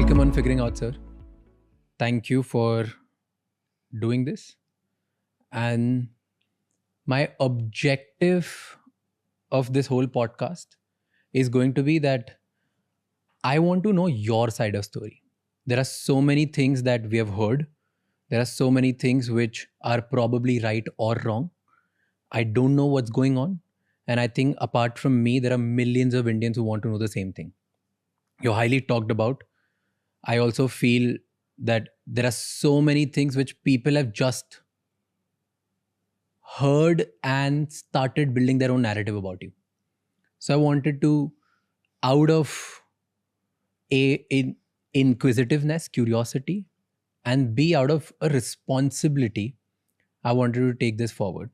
Welcome on Figuring Out, sir. Thank you for doing this. And my objective of this whole podcast is going to be that I want to know your side of story. There are so many things that we have heard. There are so many things which are probably right or wrong. I don't know what's going on. And I think apart from me, there are millions of Indians who want to know the same thing. You're highly talked about. I also feel that there are so many things which people have just heard and started building their own narrative about you. So I wanted to, out of in inquisitiveness, curiosity, and B, out of a responsibility, I wanted to take this forward.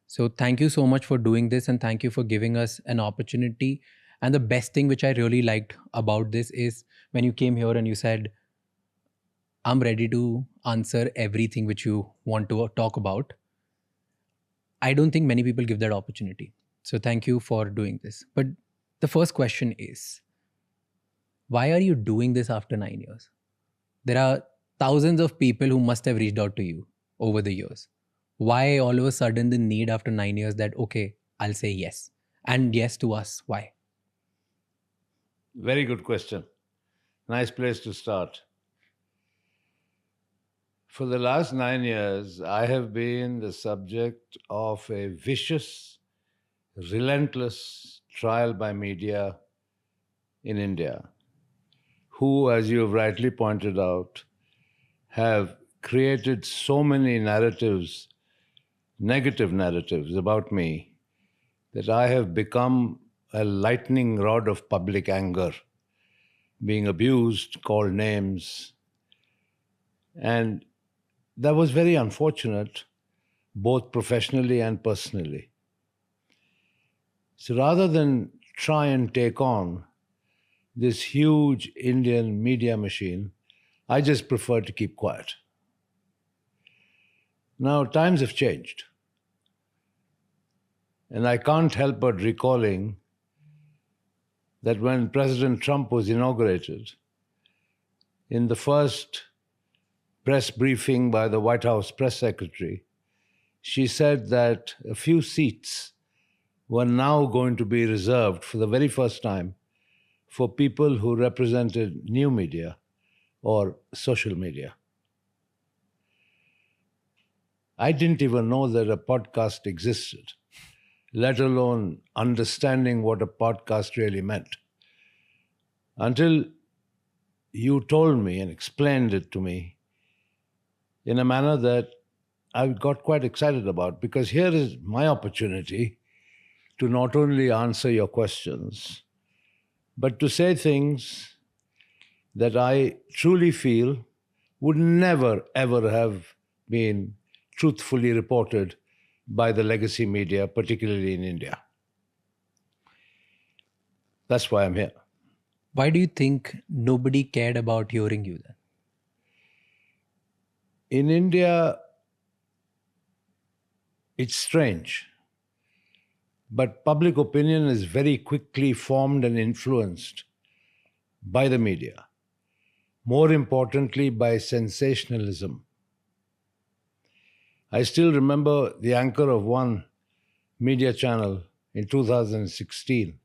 So thank you so much for doing this, and thank you for giving us an opportunity. And the best thing which I really liked about this is when you came here and you said, I'm ready to answer everything which you want to talk about. I don't think many people give that opportunity. So thank you for doing this. But the first question is, why are you doing this after 9 years? There are thousands of people who must have reached out to you over the years. Why all of a sudden the need after 9 years that, okay, I'll say yes. And yes to us. Why? Very good question. Nice place to start. For the last 9 years, I have been the subject of a vicious, relentless trial by media in India, who, as you have rightly pointed out, have created so many narratives, negative narratives about me, that I have become a lightning rod of public anger, being abused, called names. And that was very unfortunate, both professionally and personally. So rather than try and take on this huge Indian media machine, I just prefer to keep quiet. Now, times have changed. And I can't help but recalling that when President Trump was inaugurated, in the first press briefing by the White House press secretary, she said that a few seats were now going to be reserved for the very first time for people who represented new media or social media. I didn't even know that a podcast existed, let alone understanding what a podcast really meant, until you told me and explained it to me in a manner that I got quite excited about, because here is my opportunity to not only answer your questions, but to say things that I truly feel would never, ever have been truthfully reported by the legacy media, particularly in India. That's why I'm here. Why do you think nobody cared about hearing you then? In India, it's strange, but public opinion is very quickly formed and influenced by the media. More importantly, by sensationalism. I still remember the anchor of one media channel in 2016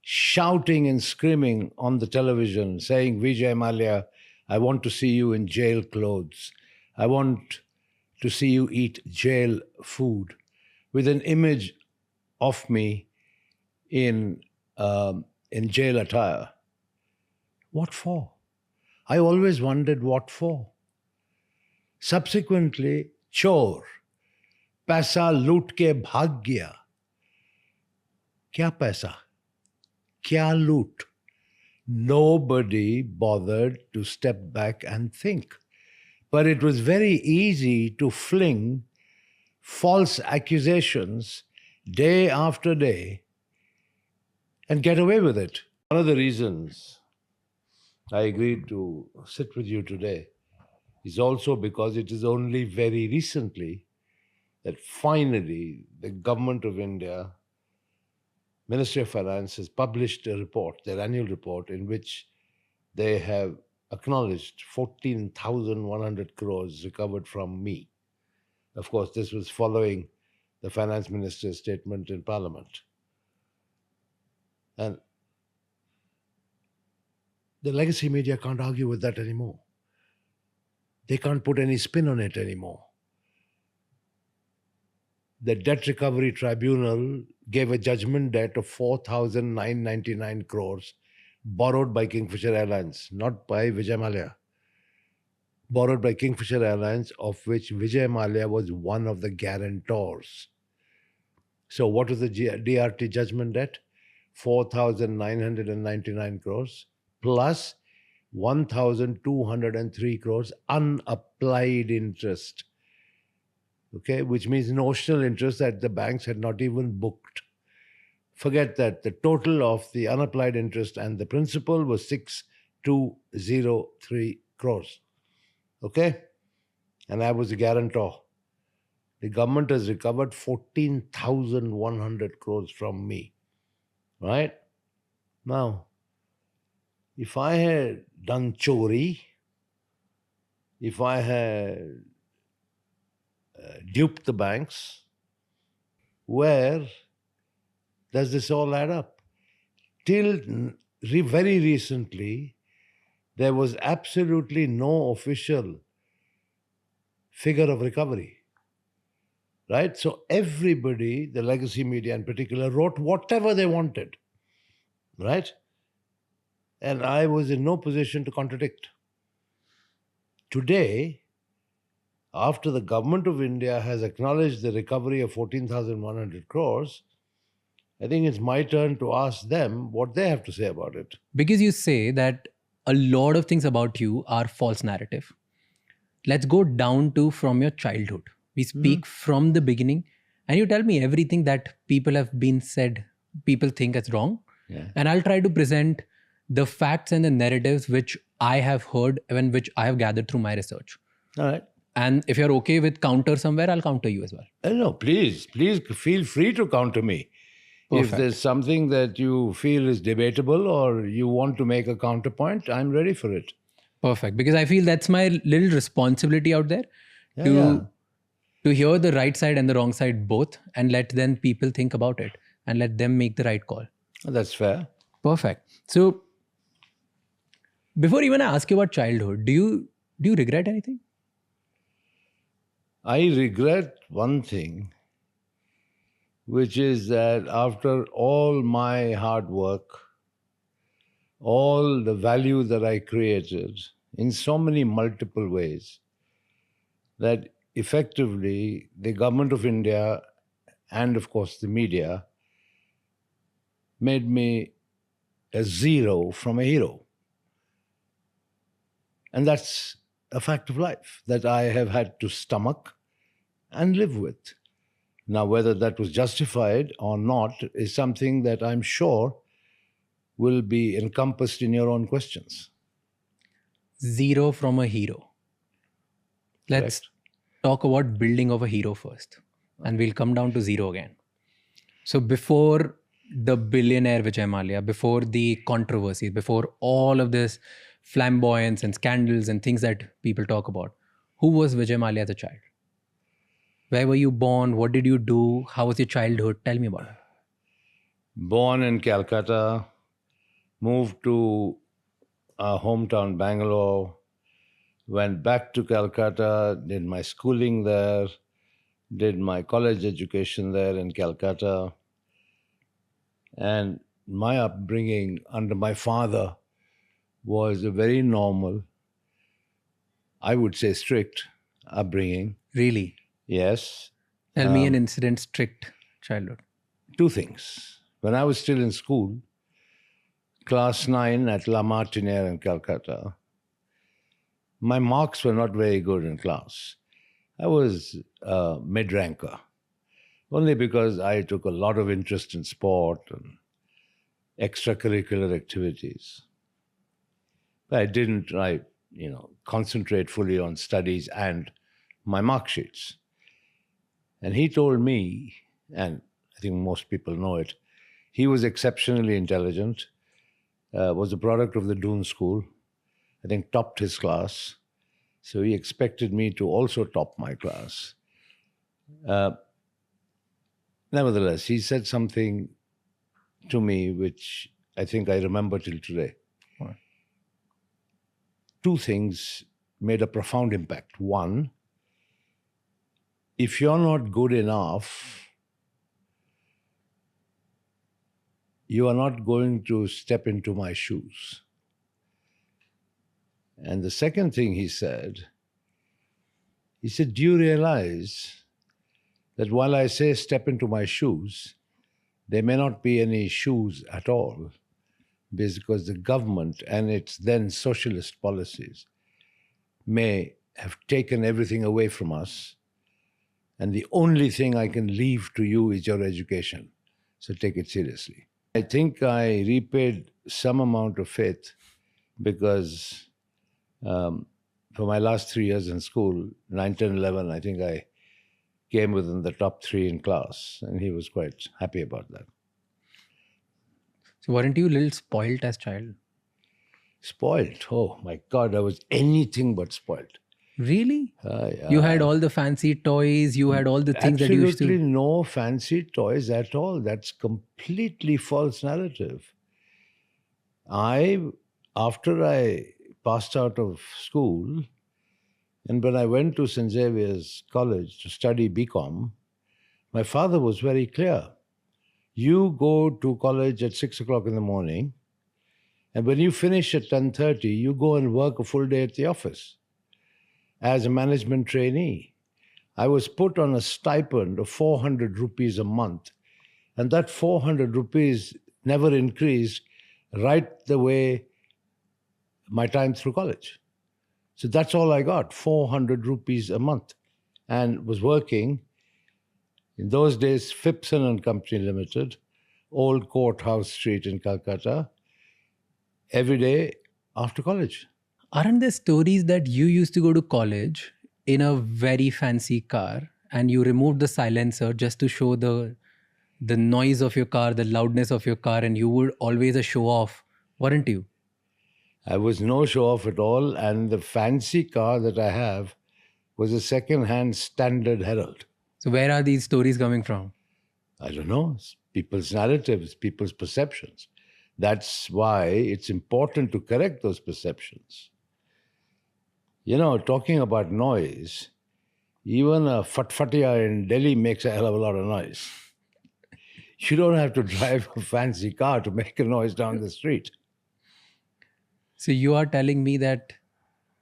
shouting and screaming on the television, saying, Vijay, Mallya, I want to see you in jail clothes. I want to see you eat jail food, with an image of me in jail attire. What for? I always wondered what for. Subsequently, chor, पैसा लूट के भाग गया. क्या पैसा? क्या loot? Nobody bothered to step back and think. But it was very easy to fling false accusations day after day and get away with it. One of the reasons I agreed to sit with you today is also because it is only very recently that finally the government of India, Ministry of Finance, has published a report, their annual report, in which they have acknowledged 14,100 crores recovered from me. Of course, this was following the finance minister's statement in Parliament. And the legacy media can't argue with that anymore. They can't put any spin on it anymore. The Debt Recovery Tribunal gave a judgment debt of 4,999 crores borrowed by Kingfisher Airlines, not by Vijay Mallya. Borrowed by Kingfisher Airlines, of which Vijay Mallya was one of the guarantors. So, what was the DRT judgment debt? 4,999 crores plus 1,203 crores unapplied interest. Okay, which means notional interest that the banks had not even booked. Forget that. The total of the unapplied interest and the principal was 6,203 crores. Okay? And I was the guarantor. The government has recovered 14,100 crores from me. Right? Now, if I had done chori, if I had duped the banks, where does this all add up? Till very recently, there was absolutely no official figure of recovery. Right? So everybody, the legacy media in particular, wrote whatever they wanted. Right? And I was in no position to contradict. Today, after the government of India has acknowledged the recovery of 14,100 crores, I think it's my turn to ask them what they have to say about it. Because you say that a lot of things about you are false narrative. Let's go down to from your childhood. We speak from the beginning, and you tell me everything that people have been said, people think is wrong. Yeah. And I'll try to present the facts and the narratives which I have heard and which I have gathered through my research. All right. And if you're okay with counter somewhere, I'll counter you as well. No, please feel free to counter me. Perfect. If there's something that you feel is debatable or you want to make a counterpoint, I'm ready for it. Perfect. Because I feel that's my little responsibility out there to hear the right side and the wrong side both, and let then people think about it and let them make the right call. That's fair. Perfect. So before even I ask you about childhood, do you regret anything? I regret one thing, which is that after all my hard work, all the value that I created in so many multiple ways, that effectively the government of India and of course the media made me a zero from a hero. And that's a fact of life that I have had to stomach and live with. Now, whether that was justified or not is something that I'm sure will be encompassed in your own questions. Zero from a hero. Let's talk about building of a hero first, and we'll come down to zero again. So before the billionaire Vijay Mallya, before the controversies, before all of this flamboyance and scandals and things that people talk about, who was Vijay Mallya as a child? Where were you born? What did you do? How was your childhood? Tell me about it. Born in Calcutta, moved to our hometown Bangalore, went back to Calcutta, did my schooling there, did my college education there in Calcutta. And my upbringing under my father was a very normal, I would say strict upbringing. Really? Yes. Tell me an incident, strict childhood. Two things. When I was still in school, class 9 at La Martiniere in Calcutta, my marks were not very good in class. I was a mid-ranker, only because I took a lot of interest in sport and extracurricular activities. But I didn't concentrate fully on studies and my mark sheets. And he told me, and I think most people know it, he was exceptionally intelligent, was a product of the Doon School, I think, topped his class. So he expected me to also top my class. Uh, Nevertheless, he said something to me which I think I remember till today. What? Two things made a profound impact. One, if you're not good enough, you are not going to step into my shoes. And the second thing he said, do you realize that while I say step into my shoes, there may not be any shoes at all, because the government and its then socialist policies may have taken everything away from us, and the only thing I can leave to you is your education. So take it seriously. I think I repaid some amount of faith because for my last 3 years in school, 9, 10, 11, I think I came within the top 3 in class, and he was quite happy about that. So weren't you a little spoilt as child? Spoiled? Oh my God, I was anything but spoiled. Really? You had all the fancy toys, you had all the things that you used Absolutely to... no fancy toys at all. That's completely false narrative. After I passed out of school, and when I went to St. Xavier's College to study BCom, my father was very clear. You go to college at 6 o'clock in the morning, and when you finish at 10:30, you go and work a full day at the office as a management trainee. I was put on a stipend of 400 rupees a month, and that 400 rupees never increased right the way my time through college. So that's all I got, 400 rupees a month, and was working in those days, Phipson and Company Limited, Old Courthouse Street in Calcutta, every day after college. Aren't there stories that you used to go to college in a very fancy car and you removed the silencer just to show the noise of your car, the loudness of your car, and you were always a show off, weren't you? I was no show off at all, and the fancy car that I have was a second-hand Standard Herald. So where are these stories coming from? I don't know. It's people's narratives, people's perceptions. That's why it's important to correct those perceptions. You know, talking about noise, even a fatfatia in Delhi makes a hell of a lot of noise. You don't have to drive a fancy car to make a noise down the street. So you are telling me that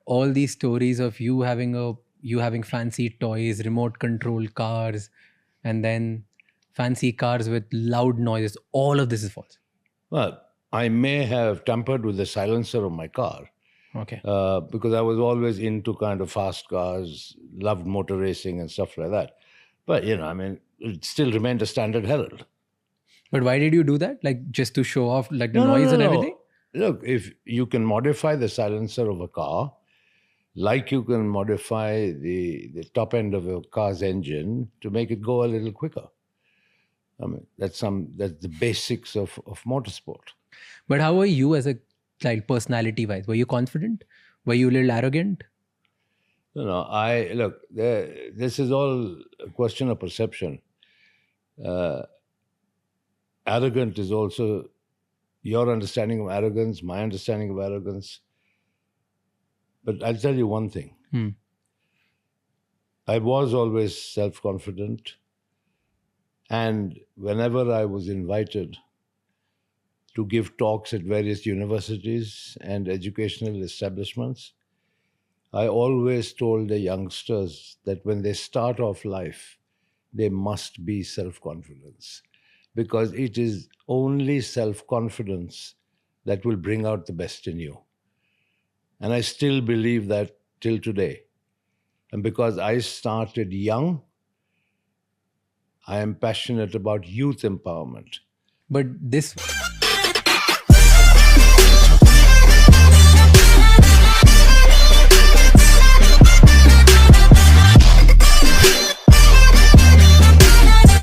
all these stories of you having fancy toys, remote control cars, and then fancy cars with loud noises, all of this is false. Well, I may have tampered with the silencer of my car. Okay. Because I was always into kind of fast cars, loved motor racing and stuff like that. But, you know, I mean, it still remained a Standard Herald. But why did you do that? Like just to show off like the noise and everything? Look, if you can modify the silencer of a car, like you can modify the top end of a car's engine to make it go a little quicker. I mean, that's the basics of motorsport. But how were you as a child, personality-wise? Were you confident? Were you a little arrogant? No, this is all a question of perception. Arrogant is also your understanding of arrogance, my understanding of arrogance. But I'll tell you one thing. I was always self-confident. And whenever I was invited to give talks at various universities and educational establishments, I always told the youngsters that when they start off life, they must be self-confident, because it is only self-confidence that will bring out the best in you. And I still believe that till today. And because I started young, I am passionate about youth empowerment. But this